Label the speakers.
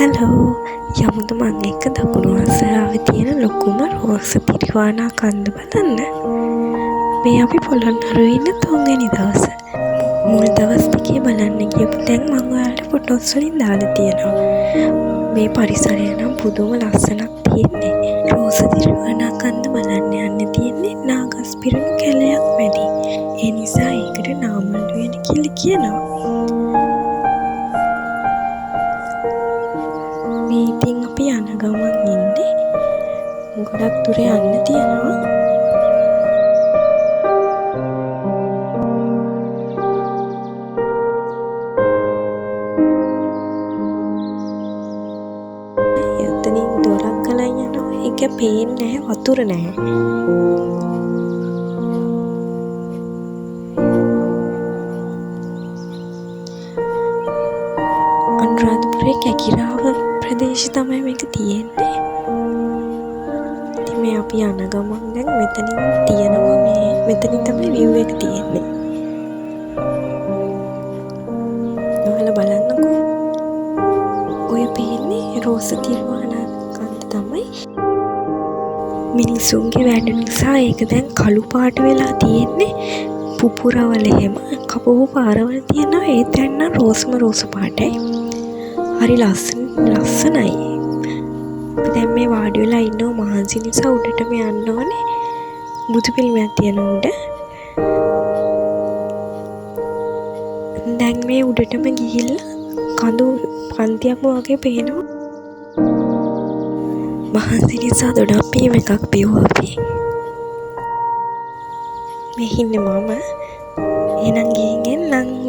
Speaker 1: Hello යමුද මං එක්ක දකුණු ආසියාවේ තියෙන ලොකුම රෝස තිරිවානා කන්ද බලන්න. මේ අපි පොළොන්නරුවේ ඉන්න 3 වෙනි දවස. මුල් දවස් ටිකේ බලන්න ගියපු තැන් මං ඔයාලට ෆොටෝස් වලින් දාලා තියෙනවා. මේ පරිසරය නම් පුදුම ලස්සනක් තියෙන්නේ. රෝස තිරිවානා කන්ද බලන්න යන්න තියෙන්නේ නාගස් පිරුණු කැලයක් වැඩි. ඒ නිසා ඒකට නාමල් වෙන කියලා කියනවා. මේ ඉතින් අපි යන ගමන් ඉන්නේ. ගොඩක් දුර යන්න තියෙනවා. එතනින් දොරක් ගලන් යනවා. ඒක පේන්නේ නැහැ, වතුර නැහැ. අනුරාධපුරේ කැකිරාව ප්‍රදේශය තමයි මේක තියෙන්නේ. ඉතින් මේ අපි යන ගමන් දැන් මෙතනින් තියෙනවා මෙතනින් තමයි view එක තියෙන්නේ. ඔයාලා බලන්නකෝ. ඔය පේන්නේ රෝස තිරිවානා කන්ද තමයි. මිනිසුන්ගේ වැඩ නිසා ඒක දැන් කළු පාට වෙලා තියෙන්නේ. පුපුරවල එහෙම කපපු පාරවල තියෙනවා. ඒ තැන් නම් රෝස පාටයි. හරි ලස්සනයි. අපි දැන් මේ වාඩි වෙලා ඉන්නව මහන්සි නිසා උඩටම යන්න ඕනේ. බුදු පිළිමයක් තියෙන උඩ. දැන් මේ උඩටම ගිහිල්ලා කඳු පන්තියක්ම වගේ පේනවා. මහන්සි නිසා දොඩම්පියම එකක් බිව්වා අපි. මේ ඉන්නේ මම. එහෙනම් ගිහින් එන්නම්.